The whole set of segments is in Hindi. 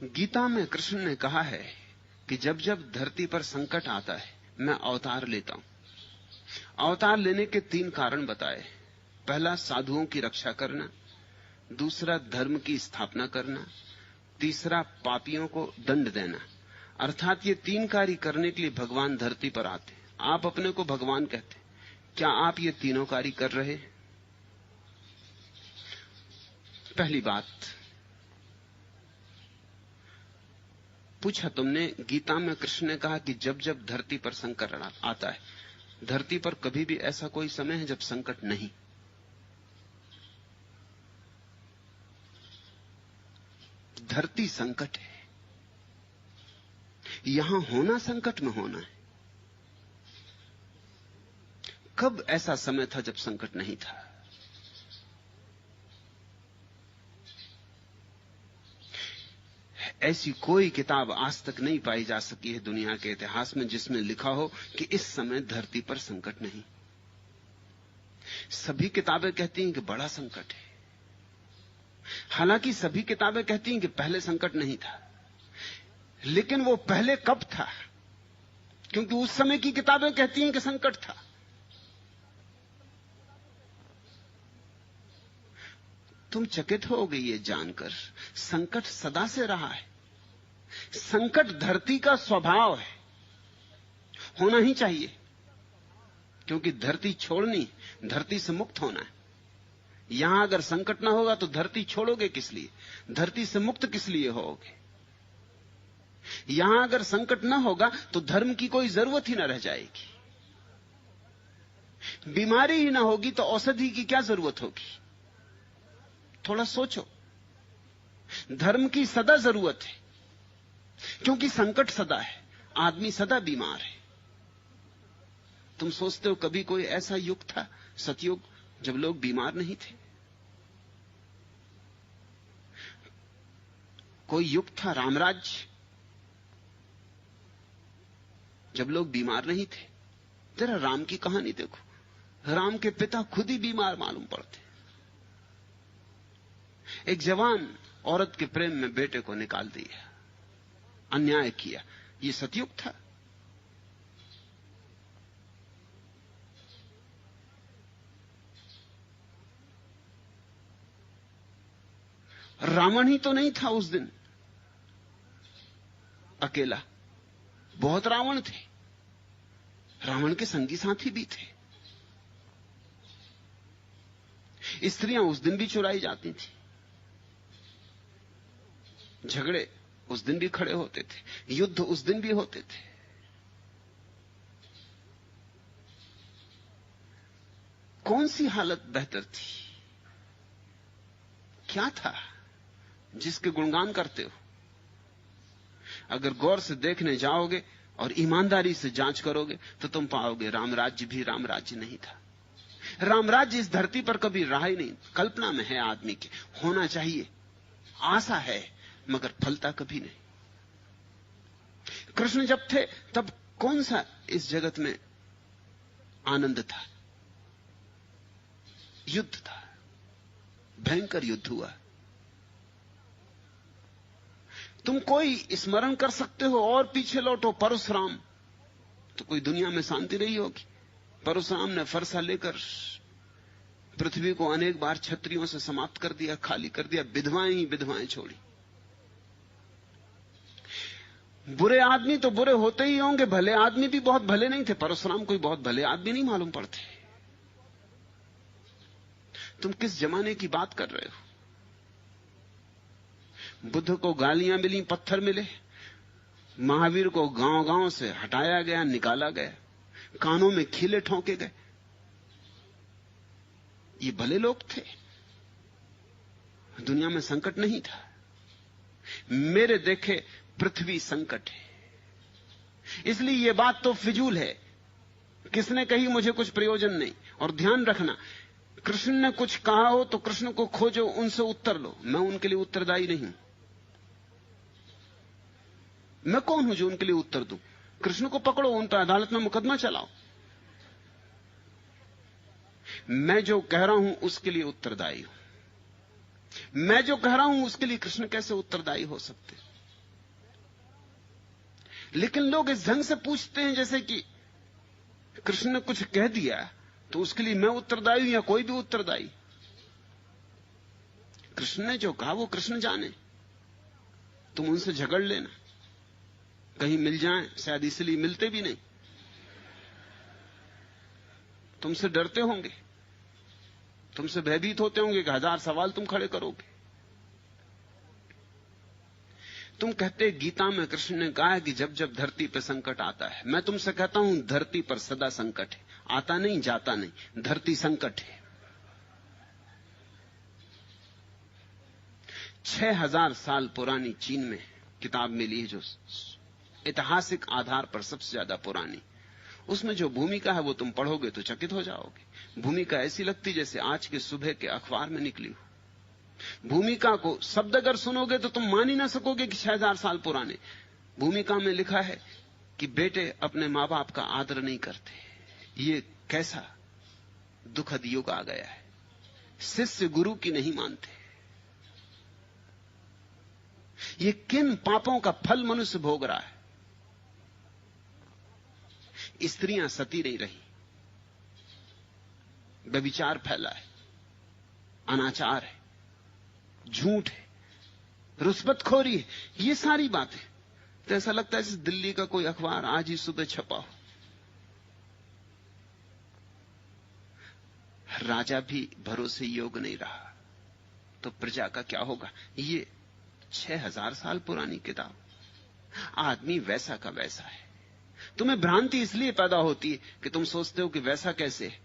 गीता में कृष्ण ने कहा है कि जब जब धरती पर संकट आता है मैं अवतार लेता हूं। अवतार लेने के 3 कारण बताए। पहला, साधुओं की रक्षा करना, दूसरा, धर्म की स्थापना करना, तीसरा, पापियों को दंड देना। अर्थात ये 3 कार्य करने के लिए भगवान धरती पर आते। आप अपने को भगवान कहते, क्या आप ये तीनों कार्य कर रहे हैं? पहली बात पूछा तुमने, गीता में कृष्ण ने कहा कि जब जब धरती पर संकट आता है। धरती पर कभी भी ऐसा कोई समय है जब संकट नहीं। धरती संकट है, यहां होना संकट में होना है। कब ऐसा समय था जब संकट नहीं था? ऐसी कोई किताब आज तक नहीं पाई जा सकी है दुनिया के इतिहास में जिसमें लिखा हो कि इस समय धरती पर संकट नहीं। सभी किताबें कहती हैं कि बड़ा संकट है। हालांकि सभी किताबें कहती हैं कि पहले संकट नहीं था, लेकिन वो पहले कब था? क्योंकि उस समय की किताबें कहती हैं कि संकट था। तुम चकित हो गई ये जानकर, संकट सदा से रहा है। संकट धरती का स्वभाव है, होना ही चाहिए, क्योंकि धरती छोड़नी, धरती से मुक्त होना है। यहां अगर संकट ना होगा तो धरती छोड़ोगे किस लिए? धरती से मुक्त किस लिए होगे? यहां अगर संकट ना होगा तो धर्म की कोई जरूरत ही ना रह जाएगी। बीमारी ही ना होगी तो औषधि की क्या जरूरत होगी? थोड़ा सोचो। धर्म की सदा जरूरत है, क्योंकि संकट सदा है, आदमी सदा बीमार है। तुम सोचते हो कभी कोई ऐसा युग था, सतयुग, जब लोग बीमार नहीं थे? कोई युग था रामराज्य, जब लोग बीमार नहीं थे? जरा राम की कहानी देखो, राम के पिता खुद ही बीमार मालूम पड़ते। एक जवान औरत के प्रेम में बेटे को निकाल दिया, अन्याय किया। ये सतयुग था। रावण ही तो नहीं था उस दिन अकेला, बहुत रावण थे। रावण के संगी साथी भी थे। स्त्रियां उस दिन भी चुराई जाती थी। झगड़े उस दिन भी खड़े होते थे, युद्ध उस दिन भी होते थे। कौन सी हालत बेहतर थी? क्या था जिसके गुणगान करते हो? अगर गौर से देखने जाओगे और ईमानदारी से जांच करोगे तो तुम पाओगे रामराज्य भी रामराज्य नहीं था। रामराज्य इस धरती पर कभी रहा ही नहीं। कल्पना में है आदमी की, होना चाहिए, आशा है, मगर फलता कभी नहीं। कृष्ण जब थे तब कौन सा इस जगत में आनंद था? युद्ध था, भयंकर युद्ध हुआ। तुम कोई स्मरण कर सकते हो और पीछे लौटो, परशुराम, तो कोई दुनिया में शांति रही होगी? परशुराम ने फरसा लेकर पृथ्वी को अनेक बार क्षत्रियों से समाप्त कर दिया, खाली कर दिया, विधवाएं ही विधवाएं छोड़ी। बुरे आदमी तो बुरे होते ही होंगे, भले आदमी भी बहुत भले नहीं थे। परशुराम कोई बहुत भले आदमी नहीं मालूम पड़ते। तुम किस जमाने की बात कर रहे हो? बुद्ध को गालियां मिली, पत्थर मिले, महावीर को गांव-गांव से हटाया गया, निकाला गया, कानों में खीले ठोंके गए। ये भले लोग थे। दुनिया में संकट नहीं था। मेरे देखे पृथ्वी संकट है, इसलिए यह बात तो फिजूल है। किसने कही मुझे कुछ प्रयोजन नहीं। और ध्यान रखना, कृष्ण ने कुछ कहा हो तो कृष्ण को खोजो, उनसे उत्तर लो। मैं उनके लिए उत्तरदायी नहीं हूं। मैं कौन हूं जो उनके लिए उत्तर दूं? कृष्ण को पकड़ो, उन पर अदालत में मुकदमा चलाओ। मैं जो कह रहा हूं उसके लिए उत्तरदायी हूं। मैं जो कह रहा हूं उसके लिए कृष्ण कैसे उत्तरदायी हो सकते? लेकिन लोग इस ढंग से पूछते हैं जैसे कि कृष्ण ने कुछ कह दिया तो उसके लिए मैं उत्तरदायी हूं या कोई भी उत्तरदायी। कृष्ण ने जो कहा वो कृष्ण जाने, तुम उनसे झगड़ लेना, कहीं मिल जाएं, शायद इसलिए मिलते भी नहीं, तुमसे डरते होंगे, तुमसे भयभीत होते होंगे कि 1000 सवाल तुम खड़े करोगे। तुम कहते गीता में कृष्ण ने कहा है कि जब जब धरती पर संकट आता है, मैं तुमसे कहता हूं धरती पर सदा संकट है, आता नहीं जाता नहीं, धरती संकट है। 6000 साल पुरानी चीन में किताब मिली है जो ऐतिहासिक आधार पर सबसे ज्यादा पुरानी। उसमें जो भूमिका है वो तुम पढ़ोगे तो चकित हो जाओगे। भूमिका ऐसी लगती जैसे आज के सुबह के अखबार में निकली हो। भूमिका को शब्द अगर सुनोगे तो तुम मान ही ना सकोगे कि 6000 साल पुराने। भूमिका में लिखा है कि बेटे अपने मां बाप का आदर नहीं करते, ये कैसा दुखद युग आ गया है। शिष्य गुरु की नहीं मानते। ये किन पापों का फल मनुष्य भोग रहा है। स्त्रियां सती नहीं रही, व्यभिचार फैला है, अनाचार है, झूठ है, रुस्बतखोरी है, ये सारी बातें। तो ऐसा लगता है जैसे दिल्ली का कोई अखबार आज ही सुबह छपा हो। राजा भी भरोसे योग्य नहीं रहा तो प्रजा का क्या होगा। ये 6000 साल पुरानी किताब। आदमी वैसा का वैसा है। तुम्हें भ्रांति इसलिए पैदा होती है कि तुम सोचते हो कि वैसा कैसे है।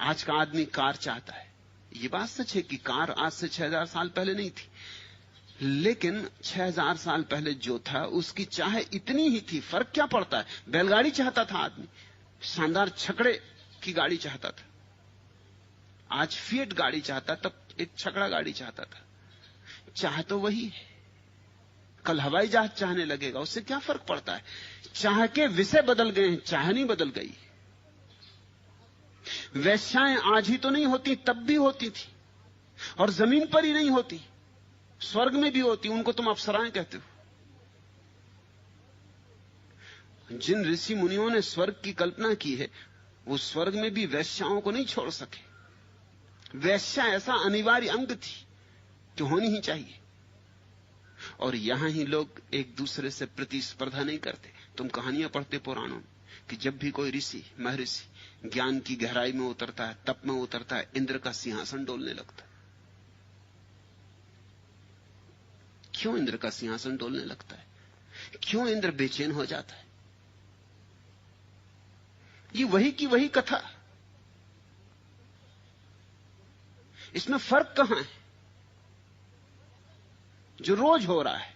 आज का आदमी कार चाहता है। ये बात सच है कि कार आज से 6000 साल पहले नहीं थी, लेकिन 6000 साल पहले जो था उसकी चाह इतनी ही थी। फर्क क्या पड़ता है। बैलगाड़ी चाहता था आदमी, शानदार छकड़े की गाड़ी चाहता था। आज फिएट गाड़ी चाहता, तब एक छकड़ा गाड़ी चाहता था। चाह तो वही है। कल हवाई जहाज चाहने लगेगा, उससे क्या फर्क पड़ता है। चाह के विषय बदल गए हैं, चाह नहीं बदल गई। वैश्याएं आज ही तो नहीं होती, तब भी होती थी, और जमीन पर ही नहीं होती, स्वर्ग में भी होती। उनको तुम अप्सराएं कहते हो। जिन ऋषि मुनियों ने स्वर्ग की कल्पना की है वो स्वर्ग में भी वैश्याओं को नहीं छोड़ सके। वैश्या ऐसा अनिवार्य अंग थी कि होनी ही चाहिए। और यहां ही लोग एक दूसरे से प्रतिस्पर्धा नहीं करते। तुम कहानियां पढ़ते पुराणों में कि जब भी कोई ऋषि महर्षि ज्ञान की गहराई में उतरता है, तप में उतरता है, इंद्र का सिंहासन डोलने लगता है। क्यों इंद्र का सिंहासन डोलने लगता है? क्यों इंद्र बेचैन हो जाता है? ये वही की वही कथा। इसमें फर्क कहां है जो रोज हो रहा है।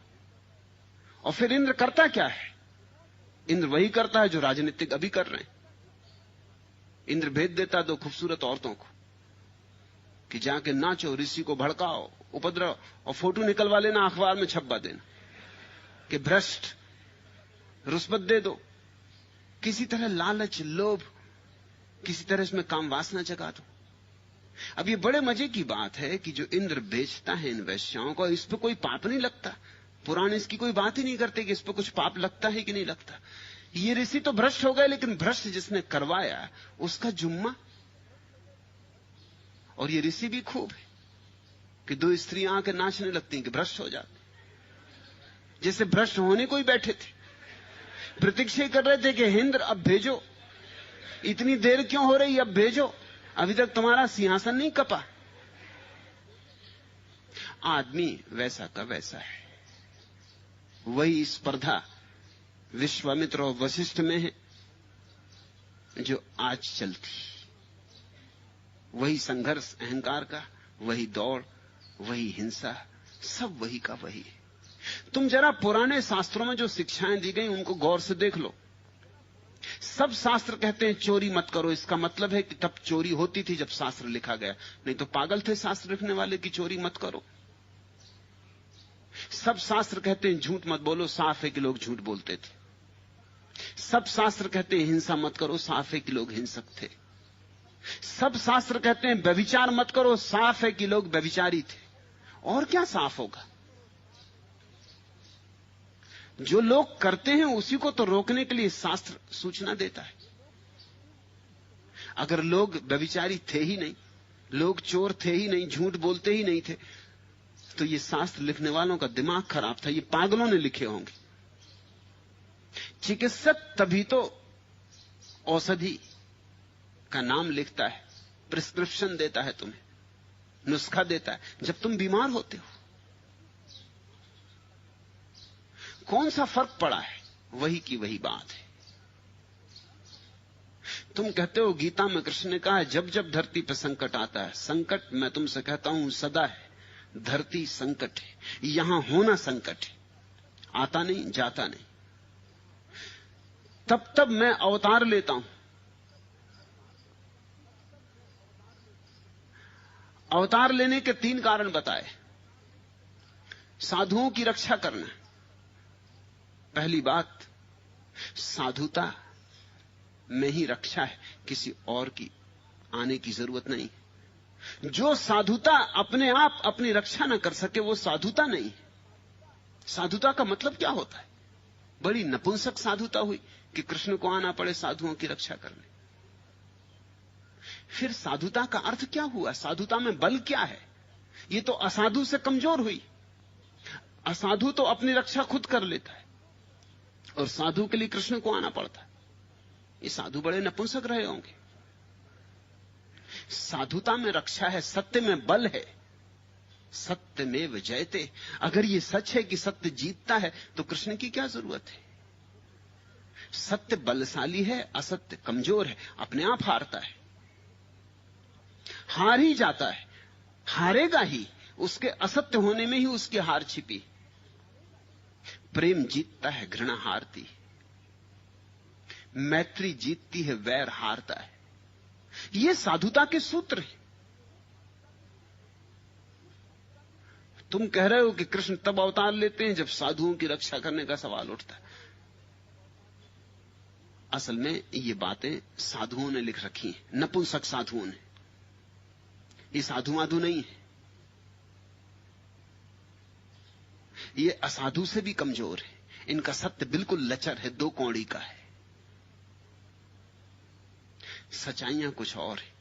और फिर इंद्र करता क्या है? इंद्र वही करता है जो राजनीतिक अभी कर रहे हैं। इंद्र भेज देता 2 खूबसूरत औरतों को कि जाके नाचो, ऋषि को भड़काओ, उपद्रव, और फोटो निकलवा लेना, अखबार में छपवा देना कि भ्रष्ट, रुस्बत दे दो। किसी तरह लालच, लोभ, किसी तरह इसमें काम वासना जगा दो। अब ये बड़े मजे की बात है कि जो इंद्र बेचता है इन वैश्याओं को, इस पर कोई पाप नहीं लगता। पुराने इसकी कोई बात ही नहीं करते कि इस पर कुछ पाप लगता है कि नहीं लगता। ये ऋषि तो भ्रष्ट हो गए, लेकिन भ्रष्ट जिसने करवाया उसका जुम्मा। और ये ऋषि भी खूब है कि 2 स्त्रियां आके नाचने लगती हैं कि भ्रष्ट हो जाते, जैसे भ्रष्ट होने को ही बैठे थे। प्रतीक्षा कर रहे थे कि इंद्र अब भेजो, इतनी देर क्यों हो रही, अब भेजो, अभी तक तुम्हारा सिंहासन नहीं कपा। आदमी वैसा का वैसा है। वही स्पर्धा विश्वामित्र और वशिष्ठ में है जो आज चलती। वही संघर्ष अहंकार का, वही दौड़, वही हिंसा, सब वही का वही है। तुम जरा पुराने शास्त्रों में जो शिक्षाएं दी गई उनको गौर से देख लो। सब शास्त्र कहते हैं चोरी मत करो। इसका मतलब है कि तब चोरी होती थी जब शास्त्र लिखा गया, नहीं तो पागल थे शास्त्र लिखने वाले कि चोरी मत करो। सब शास्त्र कहते हैं झूठ मत बोलो, साफ है कि लोग झूठ बोलते थे। सब शास्त्र कहते हैं हिंसा मत करो, साफ है कि लोग हिंसक थे। सब शास्त्र कहते हैं व्यभिचार मत करो, साफ है कि लोग व्यभिचारी थे। और क्या साफ होगा? जो लोग करते हैं उसी को तो रोकने के लिए शास्त्र सूचना देता है। अगर लोग व्यभिचारी थे ही नहीं, लोग चोर थे ही नहीं, झूठ बोलते ही नहीं थे, तो ये शास्त्र लिखने वालों का दिमाग खराब था, ये पागलों ने लिखे होंगे। चिकित्सक तभी तो औषधि का नाम लिखता है, प्रिस्क्रिप्शन देता है, तुम्हें नुस्खा देता है जब तुम बीमार होते हो। कौन सा फर्क पड़ा है? वही की वही बात है। तुम कहते हो गीता में कृष्ण ने कहा है जब जब धरती पर संकट आता है, संकट मैं तुमसे कहता हूं सदा है। धरती संकट है, यहां होना संकट है, आता नहीं जाता नहीं। तब तब मैं अवतार लेता हूं। अवतार लेने के 3 कारण बताए। साधुओं की रक्षा करना, पहली बात, साधुता में ही रक्षा है, किसी और की आने की जरूरत नहीं। जो साधुता अपने आप अपनी रक्षा न कर सके वो साधुता नहीं। साधुता का मतलब क्या होता है? बड़ी नपुंसक साधुता हुई कि कृष्ण को आना पड़े साधुओं की रक्षा करने। फिर साधुता का अर्थ क्या हुआ? साधुता में बल क्या है? ये तो असाधु से कमजोर हुई। असाधु तो अपनी रक्षा खुद कर लेता है और साधु के लिए कृष्ण को आना पड़ता है। ये साधु बड़े नपुंसक रहे होंगे। साधुता में रक्षा है, सत्य में बल है। सत्यमेव जयते। अगर ये सच है कि सत्य जीतता है तो कृष्ण की क्या जरूरत है? सत्य बलशाली है, असत्य कमजोर है, अपने आप हारता है, हार ही जाता है, हारेगा ही। उसके असत्य होने में ही उसकी हार छिपी। प्रेम जीतता है, घृणा हारती। मैत्री जीतती है, वैर हारता है। ये साधुता के सूत्र हैं। तुम कह रहे हो कि कृष्ण तब अवतार लेते हैं जब साधुओं की रक्षा करने का सवाल उठता है। असल में ये बातें साधुओं ने लिख रखी हैं, नपुंसक साधुओं ने। ये साधु माधु नहीं है, ये असाधु से भी कमजोर है। इनका सत्य बिल्कुल लचर है, 2 कौड़ी का है। सच्चाइयां कुछ और है।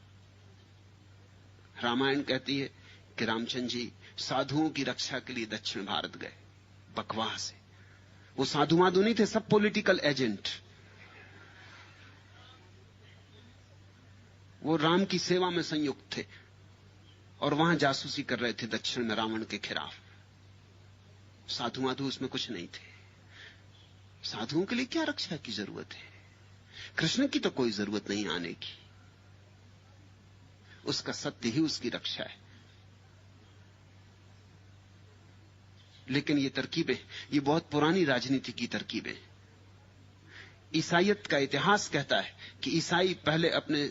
रामायण कहती है कि रामचंद्र जी साधुओं की रक्षा के लिए दक्षिण भारत गए, बकवास से। वो साधु माधु नहीं थे, सब पॉलिटिकल एजेंट। वो राम की सेवा में संयुक्त थे और वहां जासूसी कर रहे थे दक्षिण में रावण के खिलाफ। साधु माधु उसमें कुछ नहीं थे। साधुओं के लिए क्या रक्षा की जरूरत है? कृष्ण की तो कोई जरूरत नहीं आने की। उसका सत्य ही उसकी रक्षा है। लेकिन ये तरकीबें, ये बहुत पुरानी राजनीति की तरकीबें। ईसाईयत का इतिहास कहता है कि ईसाई पहले अपने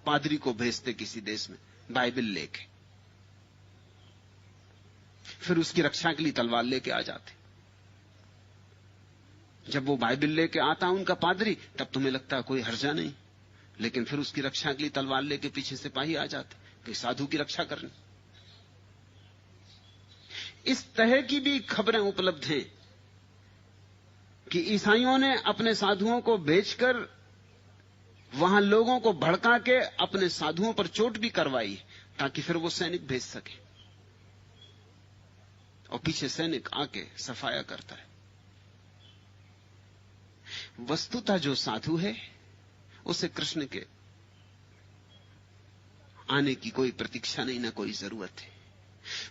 पादरी को भेजते किसी देश में बाइबल लेके, फिर उसकी रक्षा के लिए तलवार लेके आ जाते। जब वो बाइबल लेके आता उनका पादरी, तब तुम्हें लगता है कोई हर्जा नहीं, लेकिन फिर उसकी रक्षा के लिए तलवार लेके पीछे सिपाही आ जाते कि साधु की रक्षा करनी। इस तरह की भी खबरें उपलब्ध हैं कि ईसाइयों ने अपने साधुओं को भेजकर वहां लोगों को भड़का के अपने साधुओं पर चोट भी करवाई, ताकि फिर वो सैनिक भेज सके और पीछे सैनिक आके सफाया करता है। वस्तुतः जो साधु है उसे कृष्ण के आने की कोई प्रतीक्षा नहीं, ना कोई जरूरत है।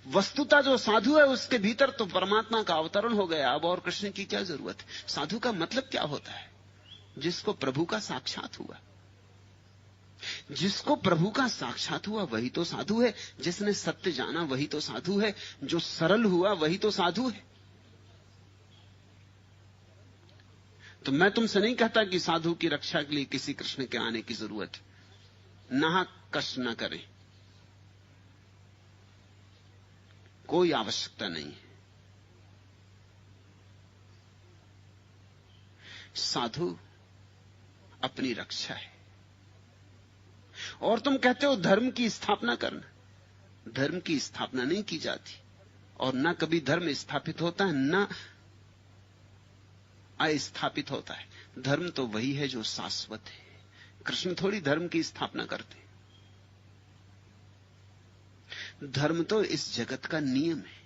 वस्तुतः जो साधु है उसके भीतर तो परमात्मा का अवतरण हो गया, अब और कृष्ण की क्या जरूरत है? साधु का मतलब क्या होता है? जिसको प्रभु का साक्षात हुआ। जिसको प्रभु का साक्षात हुआ वही तो साधु है। जिसने सत्य जाना वही तो साधु है। जो सरल हुआ वही तो साधु है। तो मैं तुमसे नहीं कहता कि साधु की रक्षा के लिए किसी कृष्ण के आने की जरूरत है। नाहक कष्ट न करें, कोई आवश्यकता नहीं है। साधु अपनी रक्षा है। और तुम कहते हो धर्म की स्थापना करना। धर्म की स्थापना नहीं की जाती और ना कभी धर्म स्थापित होता है, ना अस्थापित होता है। धर्म तो वही है जो शाश्वत है। कृष्ण थोड़ी धर्म की स्थापना करते। धर्म तो इस जगत का नियम है।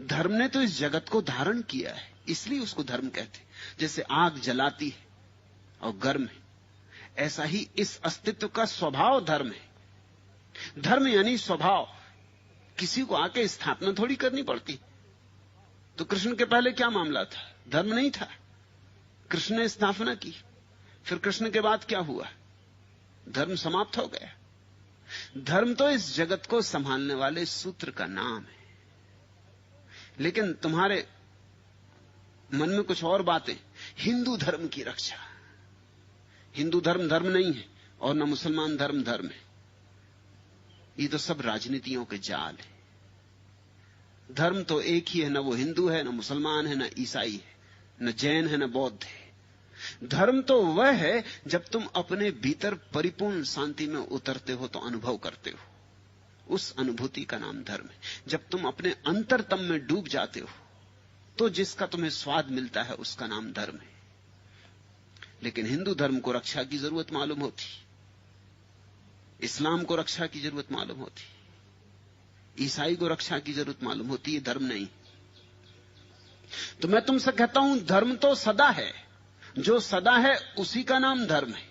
धर्म ने तो इस जगत को धारण किया है, इसलिए उसको धर्म कहते। जैसे आग जलाती है और गर्म है, ऐसा ही इस अस्तित्व का स्वभाव धर्म है। धर्म यानी स्वभाव। किसी को आके स्थापना थोड़ी करनी पड़ती। तो कृष्ण के पहले क्या मामला था? धर्म नहीं था, कृष्ण ने स्थापना की। फिर कृष्ण के बाद क्या हुआ? धर्म समाप्त हो गया। धर्म तो इस जगत को संभालने वाले सूत्र का नाम है। लेकिन तुम्हारे मन में कुछ और बातें। हिंदू धर्म की रक्षा। हिंदू धर्म धर्म नहीं है और न मुसलमान धर्म धर्म है। ये तो सब राजनीतियों के जाल है। धर्म तो एक ही है, न वो हिंदू है, न मुसलमान है, न ईसाई है, न जैन है, न बौद्ध है। धर्म तो वह है जब तुम अपने भीतर परिपूर्ण शांति में उतरते हो तो अनुभव करते हो। उस अनुभूति का नाम धर्म है। जब तुम अपने अंतरतम में डूब जाते हो तो जिसका तुम्हें स्वाद मिलता है उसका नाम धर्म है। लेकिन हिंदू धर्म को रक्षा की जरूरत मालूम होती, इस्लाम को रक्षा की जरूरत मालूम होती, ईसाई को रक्षा की जरूरत मालूम होती। ये धर्म नहीं। तो मैं तुमसे कहता हूं धर्म तो सदा है। जो सदा है उसी का नाम धर्म है।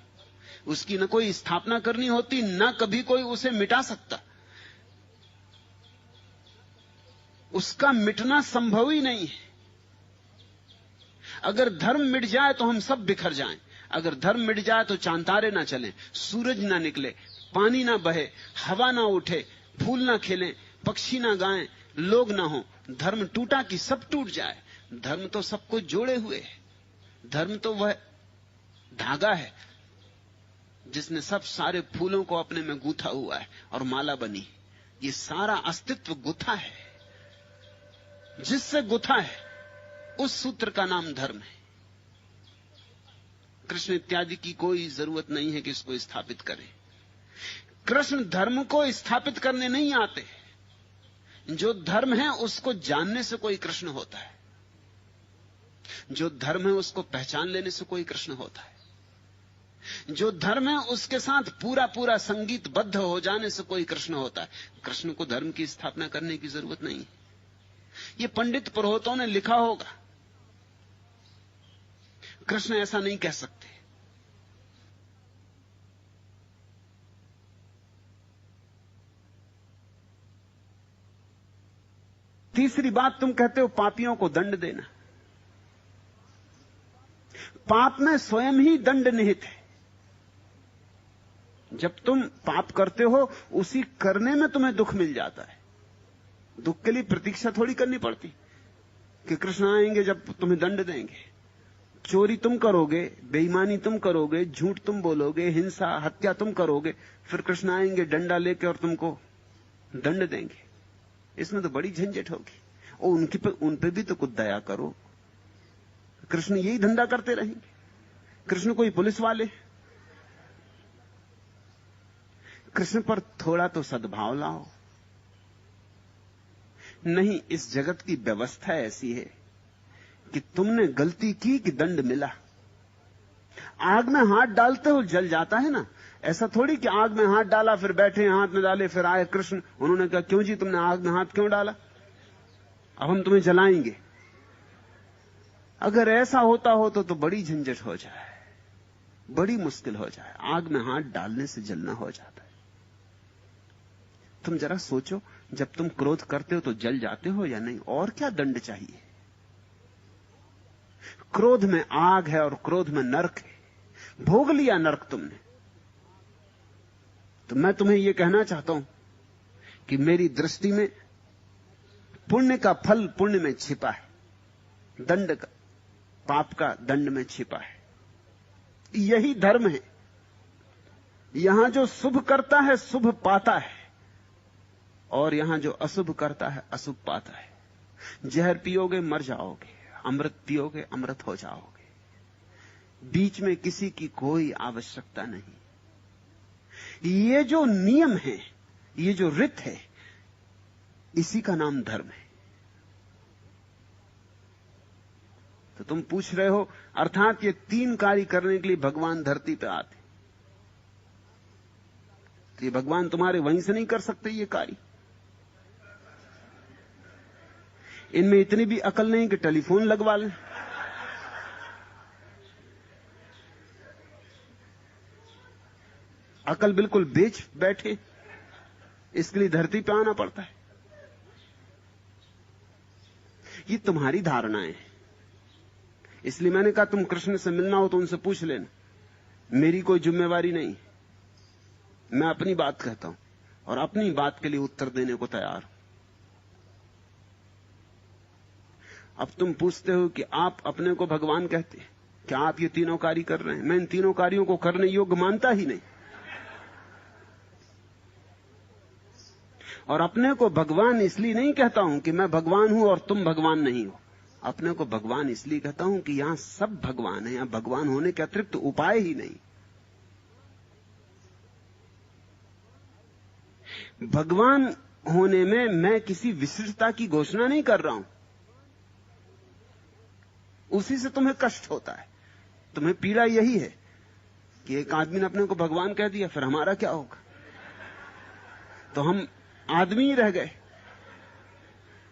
उसकी न कोई स्थापना करनी होती, न कभी कोई उसे मिटा सकता। उसका मिटना संभव ही नहीं है। अगर धर्म मिट जाए तो हम सब बिखर जाएं। अगर धर्म मिट जाए तो चांतारे ना चलें, सूरज ना निकले, पानी ना बहे, हवा ना उठे, फूल ना खिलें, पक्षी ना गाएं, लोग ना हो। धर्म टूटा कि सब टूट जाए। धर्म तो सबको जोड़े हुए है। धर्म तो वह धागा है जिसने सब सारे फूलों को अपने में गूंथा हुआ है और माला बनी। ये सारा अस्तित्व गुथा है। जिससे गुथा है उस सूत्र का नाम धर्म है। कृष्ण इत्यादि की कोई जरूरत नहीं है कि इसको स्थापित करें। कृष्ण धर्म को स्थापित करने नहीं आते। जो धर्म है उसको जानने से कोई कृष्ण होता है। जो धर्म है उसको पहचान लेने से कोई कृष्ण होता है। जो धर्म है उसके साथ पूरा पूरा संगीतबद्ध हो जाने से कोई कृष्ण होता है। कृष्ण को धर्म की स्थापना करने की जरूरत नहीं। ये पंडित पुरोहितों ने लिखा होगा, कृष्ण ऐसा नहीं कह सकते। तीसरी बात, तुम कहते हो पापियों को दंड देना। पाप में स्वयं ही दंड निहित है। जब तुम पाप करते हो उसी करने में तुम्हें दुख मिल जाता है। दुख के लिए प्रतीक्षा थोड़ी करनी पड़ती कि कृष्ण आएंगे जब तुम्हें दंड देंगे। चोरी तुम करोगे, बेईमानी तुम करोगे, झूठ तुम बोलोगे, हिंसा हत्या तुम करोगे, फिर कृष्ण आएंगे डंडा लेके और तुमको दंड देंगे। इसमें तो बड़ी झंझट होगी। और उन पे भी तो कुछ दया करो। कृष्ण यही धंधा करते रहेंगे। कृष्ण कोई पुलिस वाले? कृष्ण पर थोड़ा तो सद्भाव लाओ। नहीं, इस जगत की व्यवस्था ऐसी है कि तुमने गलती की कि दंड मिला। आग में हाथ डालते हो जल जाता है ना। ऐसा थोड़ी कि आग में हाथ डाला फिर बैठे, हाथ में डाले फिर आए कृष्ण, उन्होंने कहा क्यों जी तुमने आग में हाथ क्यों डाला, अब हम तुम्हें जलाएंगे। अगर ऐसा होता हो तो बड़ी झंझट हो जाए, बड़ी मुश्किल हो जाए। आग में हाथ डालने से जलना हो जाता है। तुम जरा सोचो, जब तुम क्रोध करते हो तो जल जाते हो या नहीं? और क्या दंड चाहिए? क्रोध में आग है और क्रोध में नरक है। भोग लिया नरक तुमने। तो मैं तुम्हें यह कहना चाहता हूं कि मेरी दृष्टि में पुण्य का फल पुण्य में छिपा है, दंड का, पाप का दंड में छिपा है। यही धर्म है। यहां जो शुभ करता है शुभ पाता है, और यहां जो अशुभ करता है अशुभ पाता है। जहर पियोगे मर जाओगे, अमृत पियोगे अमृत हो जाओगे। बीच में किसी की कोई आवश्यकता नहीं। ये जो नियम है, ये जो रित है, इसी का नाम धर्म है। तो तुम पूछ रहे हो, अर्थात ये 3 कार्य करने के लिए भगवान धरती पे आते, तो ये भगवान तुम्हारे वहीं से नहीं कर सकते ये कार्य? इनमें इतनी भी अकल नहीं कि टेलीफोन लगवा लें। अकल बिल्कुल बेच बैठे, इसके लिए धरती पे आना पड़ता है। ये तुम्हारी धारणाएं हैं। इसलिए मैंने कहा तुम कृष्ण से मिलना हो तो उनसे पूछ लेना, मेरी कोई जिम्मेवारी नहीं। मैं अपनी बात कहता हूं और अपनी बात के लिए उत्तर देने को तैयार हूं। अब तुम पूछते हो कि आप अपने को भगवान कहते हैं, क्या आप ये तीनों कार्य कर रहे हैं? मैं इन तीनों कार्यों को करने योग्य मानता ही नहीं, और अपने को भगवान इसलिए नहीं कहता हूं कि मैं भगवान हूं और तुम भगवान नहीं हो। अपने को भगवान इसलिए कहता हूं कि यहां सब भगवान है, यहां भगवान होने के अतिरिक्त उपाय ही नहीं। भगवान होने में मैं किसी विशिष्टता की घोषणा नहीं कर रहा हूं, उसी से तुम्हें कष्ट होता है। तुम्हें पीड़ा यही है कि एक आदमी ने अपने को भगवान कह दिया, फिर हमारा क्या होगा? तो हम आदमी ही रह गए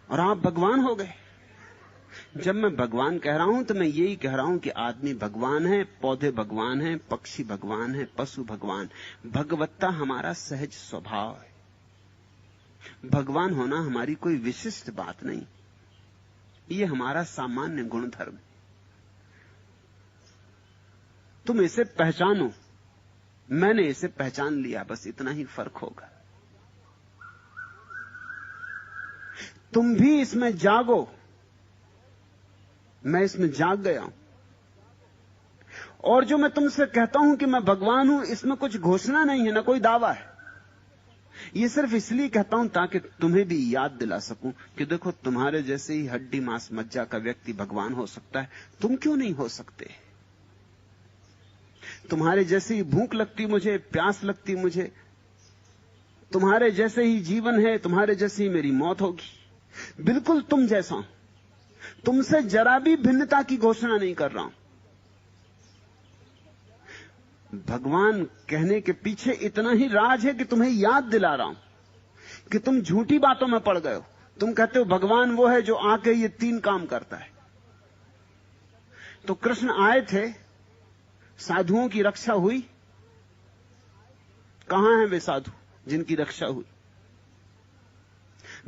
और आप भगवान हो गए। जब मैं भगवान कह रहा हूं तो मैं यही कह रहा हूं कि आदमी भगवान है, पौधे भगवान है, पक्षी भगवान है, पशु भगवान। भगवत्ता हमारा सहज स्वभाव है। भगवान होना हमारी कोई विशिष्ट बात नहीं, ये हमारा सामान्य गुणधर्म। तुम इसे पहचानो, मैंने इसे पहचान लिया, बस इतना ही फर्क होगा। तुम भी इसमें जागो, मैं इसमें जाग गया हूं। और जो मैं तुमसे कहता हूं कि मैं भगवान हूं, इसमें कुछ घोषणा नहीं है, ना कोई दावा है। ये सिर्फ इसलिए कहता हूं ताकि तुम्हें भी याद दिला सकूं कि देखो, तुम्हारे जैसे ही हड्डी मांस मज्जा का व्यक्ति भगवान हो सकता है, तुम क्यों नहीं हो सकते? तुम्हारे जैसे ही भूख लगती मुझे, प्यास लगती मुझे, तुम्हारे जैसे ही जीवन है, तुम्हारे जैसे ही मेरी मौत होगी। बिल्कुल तुम जैसा हूं, तुमसे जरा भी भिन्नता की घोषणा नहीं कर रहा हूं। भगवान कहने के पीछे इतना ही राज है कि तुम्हें याद दिला रहा हूं कि तुम झूठी बातों में पड़ गए हो। तुम कहते हो भगवान वो है जो आके ये 3 काम करता है। तो कृष्ण आए थे, साधुओं की रक्षा हुई। कहां हैं वे साधु जिनकी रक्षा हुई?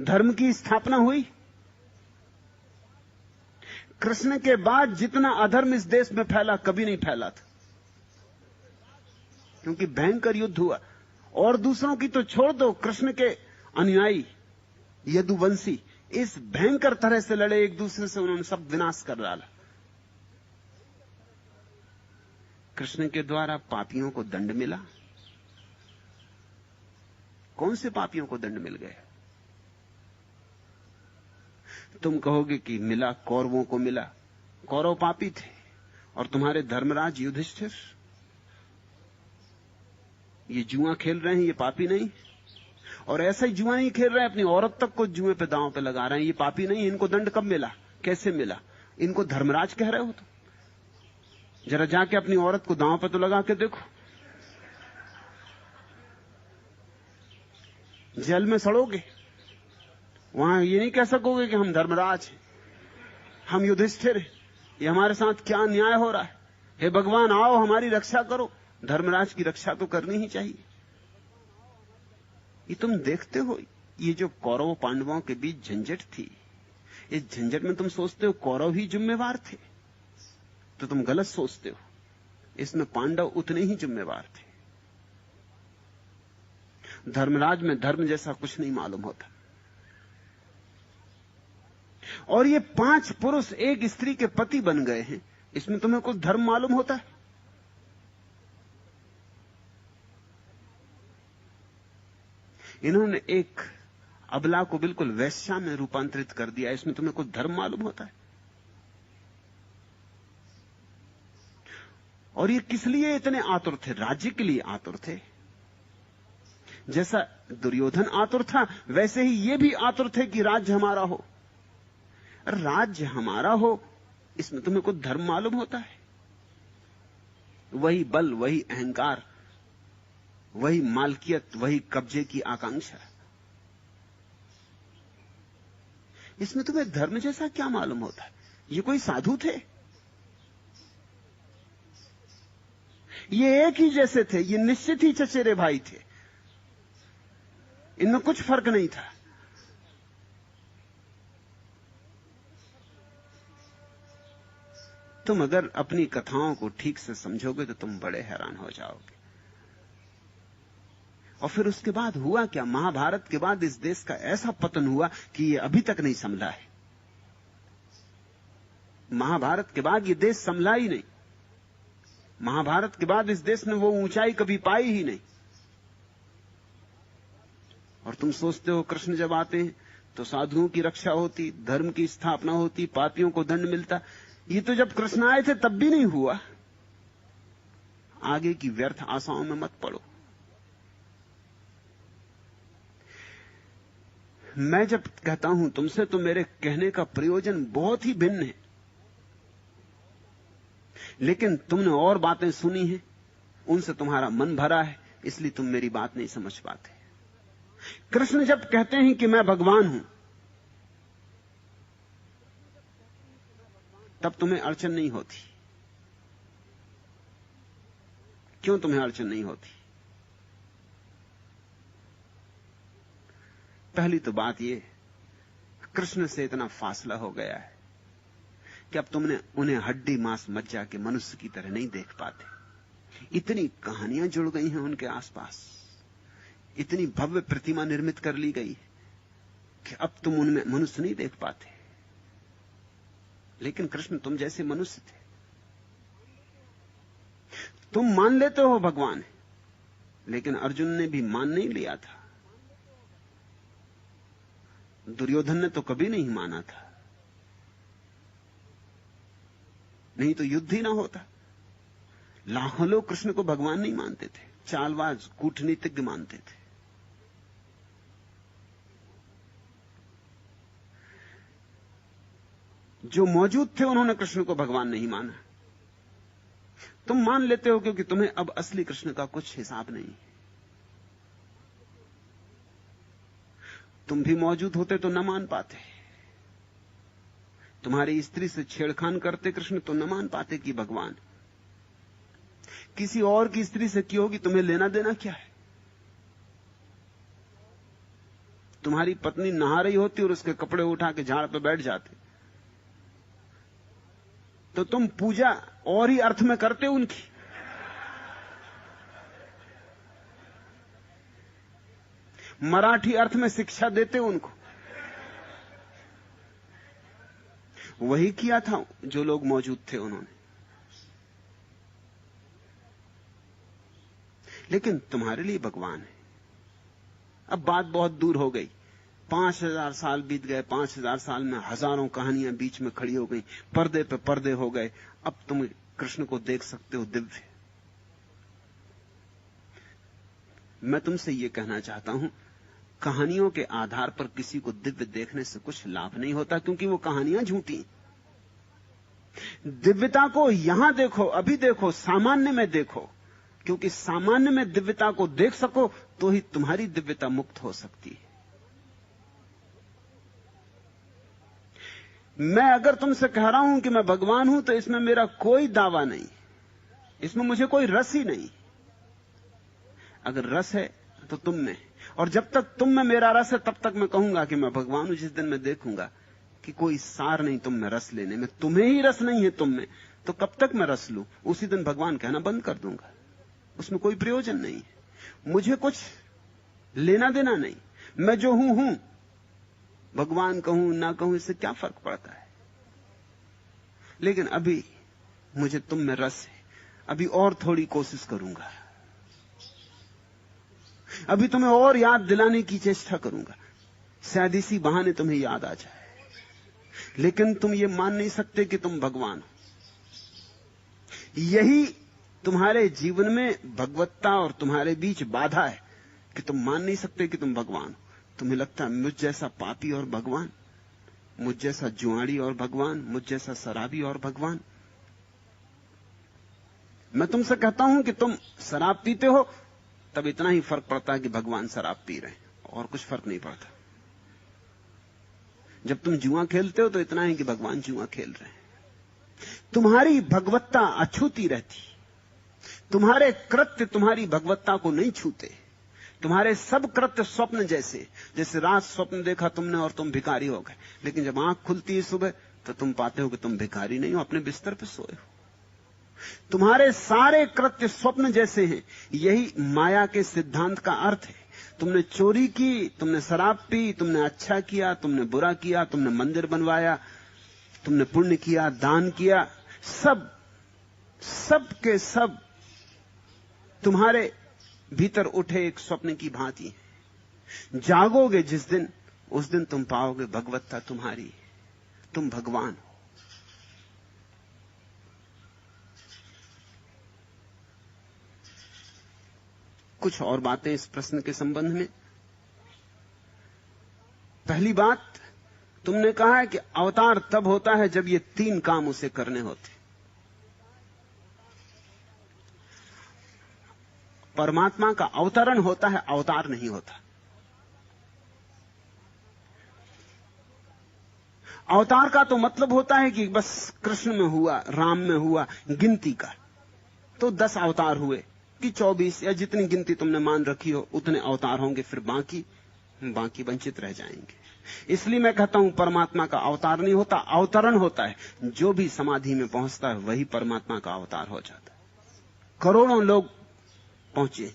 धर्म की स्थापना हुई। कृष्ण के बाद जितना अधर्म इस देश में फैला, कभी नहीं फैला था, क्योंकि भयंकर युद्ध हुआ। और दूसरों की तो छोड़ दो, कृष्ण के अनुयायी यदुवंशी इस भयंकर तरह से लड़े एक दूसरे से, उन्होंने सब विनाश कर डाला। कृष्ण के द्वारा पापियों को दंड मिला। कौन से पापियों को दंड मिल गया? तुम कहोगे कि मिला, कौरवों को मिला। कौरव पापी थे, और तुम्हारे धर्मराज युधिष्ठिर ये जुआ खेल रहे हैं, ये पापी नहीं? और ऐसा ही जुआ नहीं खेल रहे हैं, अपनी औरत तक को जुए पे दांव पे लगा रहे हैं, ये पापी नहीं? इनको दंड कब मिला, कैसे मिला? इनको धर्मराज कह रहे हो? तो जरा जाके अपनी औरत को दांव पे तो लगा के देखो, जेल में सड़ोगे। वहां ये नहीं कह सकोगे कि हम धर्मराज हैं, हम युधिष्ठिर हैं, ये हमारे साथ क्या अन्याय हो रहा है, हे भगवान आओ हमारी रक्षा करो। धर्मराज की रक्षा तो करनी ही चाहिए। ये तुम देखते हो, ये जो कौरव पांडवों के बीच झंझट थी, इस झंझट में तुम सोचते हो कौरव ही जिम्मेवार थे, तो तुम गलत सोचते हो। इसमें पांडव उतने ही जिम्मेवार थे। धर्मराज में धर्म जैसा कुछ नहीं मालूम होता। और ये 5 पुरुष एक स्त्री के पति बन गए हैं, इसमें तुम्हें कुछ धर्म मालूम होता है? इन्होंने एक अबला को बिल्कुल वैश्या में रूपांतरित कर दिया, इसमें तुम्हें कुछ धर्म मालूम होता है? और ये किस लिए इतने आतुर थे? राज्य के लिए आतुर थे। जैसा दुर्योधन आतुर था, वैसे ही ये भी आतुर थे कि राज्य हमारा हो। राज्य हमारा हो इसमें तुम्हें कुछ धर्म मालूम होता है? वही बल, वही अहंकार, वही मालकियत, वही कब्जे की आकांक्षा। इसमें तुम्हें धर्म जैसा क्या मालूम होता है? ये कोई साधु थे? ये एक ही जैसे थे, ये निश्चित ही चचेरे भाई थे, इनमें कुछ फर्क नहीं था। तुम अगर अपनी कथाओं को ठीक से समझोगे तो तुम बड़े हैरान हो जाओगे। और फिर उसके बाद हुआ क्या? महाभारत के बाद इस देश का ऐसा पतन हुआ कि ये अभी तक नहीं संभला है। महाभारत के बाद ये देश संभला ही नहीं। महाभारत के बाद इस देश ने वो ऊंचाई कभी पाई ही नहीं। और तुम सोचते हो कृष्ण जब आते हैं तो साधुओं की रक्षा होती, धर्म की स्थापना होती, पापियों को दंड मिलता। ये तो जब कृष्ण आए थे तब भी नहीं हुआ। आगे की व्यर्थ आशाओं में मत पड़ो। मैं जब कहता हूं तुमसे तो मेरे कहने का प्रयोजन बहुत ही भिन्न है, लेकिन तुमने और बातें सुनी हैं, उनसे तुम्हारा मन भरा है, इसलिए तुम मेरी बात नहीं समझ पाते। कृष्ण जब कहते हैं कि मैं भगवान हूं, तब तुम्हें अड़चन नहीं होती। क्यों तुम्हें अड़चन नहीं होती? पहली तो बात यह, कृष्ण से इतना फासला हो गया है कि अब तुमने उन्हें हड्डी मांस मज्जा के मनुष्य की तरह नहीं देख पाते। इतनी कहानियां जुड़ गई हैं उनके आसपास, इतनी भव्य प्रतिमा निर्मित कर ली गई कि अब तुम उनमें मनुष्य नहीं देख पाते। लेकिन कृष्ण तुम जैसे मनुष्य थे। तुम मान लेते हो भगवान है, लेकिन अर्जुन ने भी मान नहीं लिया था। दुर्योधन ने तो कभी नहीं माना था, नहीं तो युद्ध ही ना होता। लाखों लोग कृष्ण को भगवान नहीं मानते थे, चालबाज कूटनीतिज्ञ मानते थे। जो मौजूद थे उन्होंने कृष्ण को भगवान नहीं माना। तुम मान लेते हो क्योंकि तुम्हें अब असली कृष्ण का कुछ हिसाब नहीं। तुम भी मौजूद होते तो न मान पाते। तुम्हारी स्त्री से छेड़खान करते कृष्ण तो न मान पाते कि भगवान। किसी और की स्त्री से की होगी, तुम्हें लेना देना क्या है? तुम्हारी पत्नी नहा रही होती और उसके कपड़े उठा के झाड़ पे बैठ जाते, तो तुम पूजा और ही अर्थ में करते उनकी। मराठी अर्थ में शिक्षा देते उनको। वही किया था जो लोग मौजूद थे उन्होंने। लेकिन तुम्हारे लिए भगवान है। अब बात बहुत दूर हो गई। 5000 साल बीत गए। 5000 साल में हजारों कहानियां बीच में खड़ी हो गई, पर्दे पे पर्दे हो गए। अब तुम कृष्ण को देख सकते हो दिव्य। मैं तुमसे यह कहना चाहता हूं, कहानियों के आधार पर किसी को दिव्य देखने से कुछ लाभ नहीं होता, क्योंकि वो कहानियां झूठी। दिव्यता को यहां देखो, अभी देखो, सामान्य में देखो, क्योंकि सामान्य में दिव्यता को देख सको तो ही तुम्हारी दिव्यता मुक्त हो सकती है। मैं अगर तुमसे कह रहा हूं कि मैं भगवान हूं तो इसमें मेरा कोई दावा नहीं, इसमें मुझे कोई रस ही नहीं। अगर रस है तो तुम में, और जब तक तुम में मेरा रस है तब तक मैं कहूंगा कि मैं भगवान हूं। जिस दिन मैं देखूंगा कि कोई सार नहीं तुम में रस लेने में, तुम्हें ही रस नहीं है तुम में, तो कब तक मैं रस लूं? उसी दिन भगवान कहना बंद कर दूंगा। उसमें कोई प्रयोजन नहीं है, मुझे कुछ लेना देना नहीं। मैं जो हूं, भगवान कहूं ना कहूं इससे क्या फर्क पड़ता है। लेकिन अभी मुझे तुम में रस है, अभी और थोड़ी कोशिश करूंगा, अभी तुम्हें और याद दिलाने की चेष्टा करूंगा, शायद इसी बहाने तुम्हें याद आ जाए। लेकिन तुम ये मान नहीं सकते कि तुम भगवान हो। यही तुम्हारे जीवन में भगवत्ता और तुम्हारे बीच बाधा है कि तुम मान नहीं सकते कि तुम भगवान हो। तुम्हें लगता है मुझ जैसा पापी और भगवान, मुझ जैसा जुआड़ी और भगवान, मुझ जैसा शराबी और भगवान। मैं तुमसे कहता हूं कि तुम शराब पीते हो, तब इतना ही फर्क पड़ता है कि भगवान शराब पी रहे हैं, और कुछ फर्क नहीं पड़ता। जब तुम जुआ खेलते हो तो इतना है कि भगवान जुआ खेल रहे हैं। तुम्हारी भगवत्ता अछूती रहती, तुम्हारे कृत्य तुम्हारी भगवत्ता को नहीं छूते। तुम्हारे सब कृत्य स्वप्न जैसे, जैसे रात स्वप्न देखा तुमने और तुम भिखारी हो गए, लेकिन जब आंख खुलती है सुबह तो तुम पाते हो कि तुम भिखारी नहीं हो, अपने बिस्तर पर सोए हो। तुम्हारे सारे कृत्य स्वप्न जैसे हैं। यही माया के सिद्धांत का अर्थ है। तुमने चोरी की, तुमने शराब पी, तुमने अच्छा किया, तुमने बुरा किया, तुमने मंदिर बनवाया, तुमने पुण्य किया, दान किया, सब के सब तुम्हारे भीतर उठे एक स्वप्न की भांति है। जागोगे जिस दिन, उस दिन तुम पाओगे भगवत्ता तुम्हारी, तुम भगवान हो। कुछ और बातें इस प्रश्न के संबंध में। पहली बात, तुमने कहा है कि अवतार तब होता है जब ये 3 काम उसे करने होते। परमात्मा का अवतरण होता है, अवतार नहीं होता। अवतार का तो मतलब होता है कि बस कृष्ण में हुआ, राम में हुआ, गिनती का तो 10 अवतार हुए कि 24, या जितनी गिनती तुमने मान रखी हो उतने अवतार होंगे, फिर बाकी वंचित रह जाएंगे। इसलिए मैं कहता हूं परमात्मा का अवतार नहीं होता, अवतरण होता है। जो भी समाधि में पहुंचता है वही परमात्मा का अवतार हो जाता है। करोड़ों लोग पहुंचे,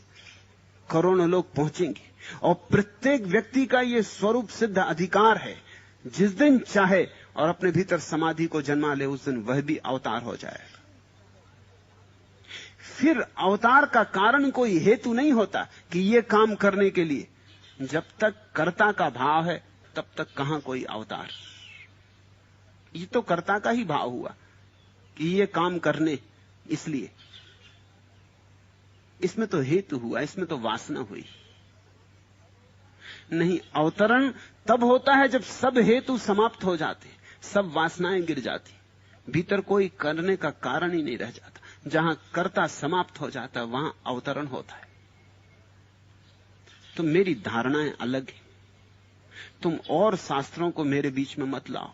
करोड़ों लोग पहुंचेंगे, और प्रत्येक व्यक्ति का यह स्वरूप सिद्ध अधिकार है, जिस दिन चाहे और अपने भीतर समाधि को जन्मा ले, उस दिन वह भी अवतार हो जाएगा। फिर अवतार का कारण कोई हेतु नहीं होता कि यह काम करने के लिए। जब तक कर्ता का भाव है तब तक कहां कोई अवतार। ये तो कर्ता का ही भाव हुआ कि यह काम करने, इसलिए इसमें तो हेतु हुआ, इसमें तो वासना हुई नहीं। अवतरण तब होता है जब सब हेतु समाप्त हो जाते, सब वासनाएं गिर जाती, भीतर कोई करने का कारण ही नहीं रह जाता। जहां कर्ता समाप्त हो जाता है वहां अवतरण होता है। तो मेरी धारणाएं अलग हैं, तुम और शास्त्रों को मेरे बीच में मत लाओ।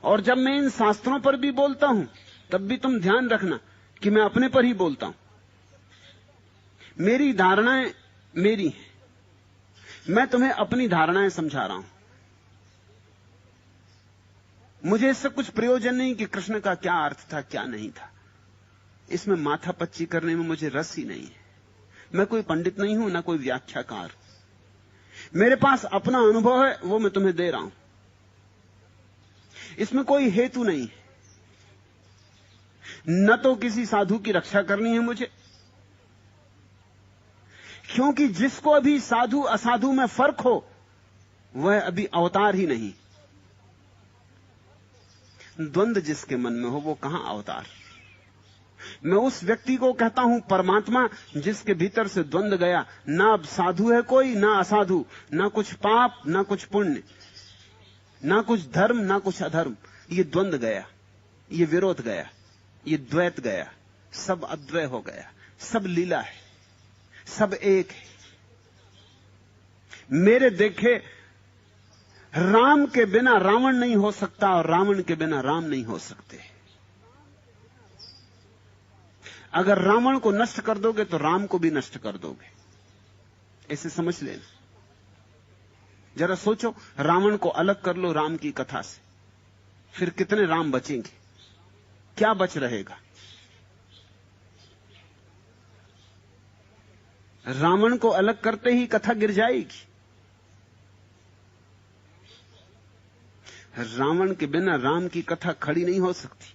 और जब मैं इन शास्त्रों पर भी बोलता हूं तब भी तुम ध्यान रखना कि मैं अपने पर ही बोलता हूं। मेरी धारणाएं मेरी हैं, मैं तुम्हें अपनी धारणाएं समझा रहा हूं। मुझे इससे कुछ प्रयोजन नहीं कि कृष्ण का क्या अर्थ था, क्या नहीं था। इसमें माथा पच्ची करने में मुझे रस ही नहीं है। मैं कोई पंडित नहीं हूं, ना कोई व्याख्याकार। मेरे पास अपना अनुभव है, वो मैं तुम्हें दे रहा हूं। इसमें कोई हेतु नहीं है। न तो किसी साधु की रक्षा करनी है मुझे, क्योंकि जिसको अभी साधु असाधु में फर्क हो वह अभी अवतार ही नहीं। द्वंद्व जिसके मन में हो वो कहां अवतार। मैं उस व्यक्ति को कहता हूं परमात्मा जिसके भीतर से द्वंद्व गया। ना अब साधु है कोई, ना असाधु, ना कुछ पाप, ना कुछ पुण्य, ना कुछ धर्म, ना कुछ अधर्म। ये द्वंद्व गया, ये विरोध गया, ये द्वैत गया, सब अद्वय हो गया, सब लीला है, सब एक है। मेरे देखे राम के बिना रावण नहीं हो सकता और रावण के बिना राम नहीं हो सकते। अगर रावण को नष्ट कर दोगे तो राम को भी नष्ट कर दोगे, इसे समझ लेना। जरा सोचो, रावण को अलग कर लो राम की कथा से, फिर कितने राम बचेंगे, क्या बच रहेगा? रावण को अलग करते ही कथा गिर जाएगी। रावण के बिना राम की कथा खड़ी नहीं हो सकती,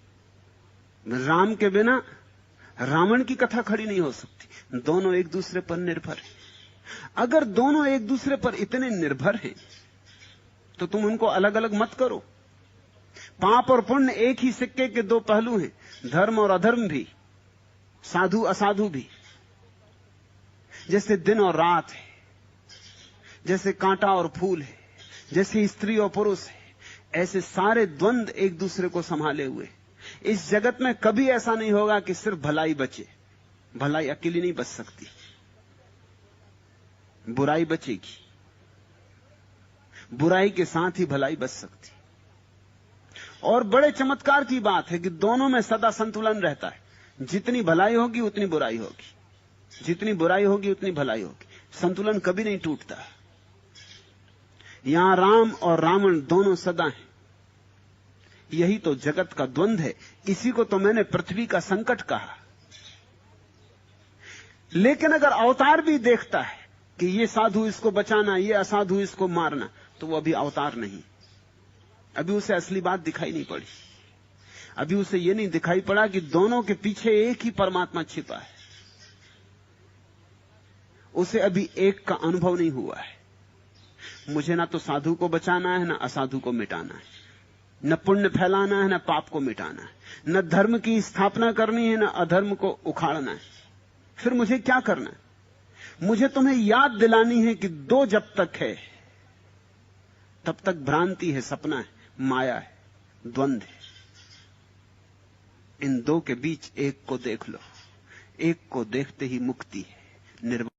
राम के बिना रावण की कथा खड़ी नहीं हो सकती। दोनों एक दूसरे पर निर्भर हैं। अगर दोनों एक दूसरे पर इतने निर्भर हैं तो तुम उनको अलग अलग मत करो। पाप और पुण्य एक ही सिक्के के दो पहलू हैं, धर्म और अधर्म भी, साधु असाधु भी। जैसे दिन और रात है, जैसे कांटा और फूल है, जैसे स्त्री और पुरुष है, ऐसे सारे द्वंद एक दूसरे को संभाले हुए। इस जगत में कभी ऐसा नहीं होगा कि सिर्फ भलाई बचे। भलाई अकेली नहीं बच सकती, बुराई बचेगी, बुराई के साथ ही भलाई बच सकती। और बड़े चमत्कार की बात है कि दोनों में सदा संतुलन रहता है। जितनी भलाई होगी उतनी बुराई होगी, जितनी बुराई होगी उतनी भलाई होगी। संतुलन कभी नहीं टूटता। यहां राम और रावण दोनों सदा हैं। यही तो जगत का द्वंद है। इसी को तो मैंने पृथ्वी का संकट कहा। लेकिन अगर अवतार भी देखता है कि ये साधु इसको बचाना, ये असाधु इसको मारना, तो वो अभी अवतार नहीं। अभी उसे असली बात दिखाई नहीं पड़ी। अभी उसे ये नहीं दिखाई पड़ा कि दोनों के पीछे एक ही परमात्मा छिपा है। उसे अभी एक का अनुभव नहीं हुआ है। मुझे ना तो साधु को बचाना है, ना असाधु को मिटाना है, न पुण्य फैलाना है, न पाप को मिटाना है, न धर्म की स्थापना करनी है, न अधर्म को उखाड़ना है। फिर मुझे क्या करना है? मुझे तुम्हें याद दिलानी है कि दो जब तक है तब तक भ्रांति है, सपना है, माया है, द्वंद है। इन दो के बीच एक को देख लो। एक को देखते ही मुक्ति है, निर्वाण।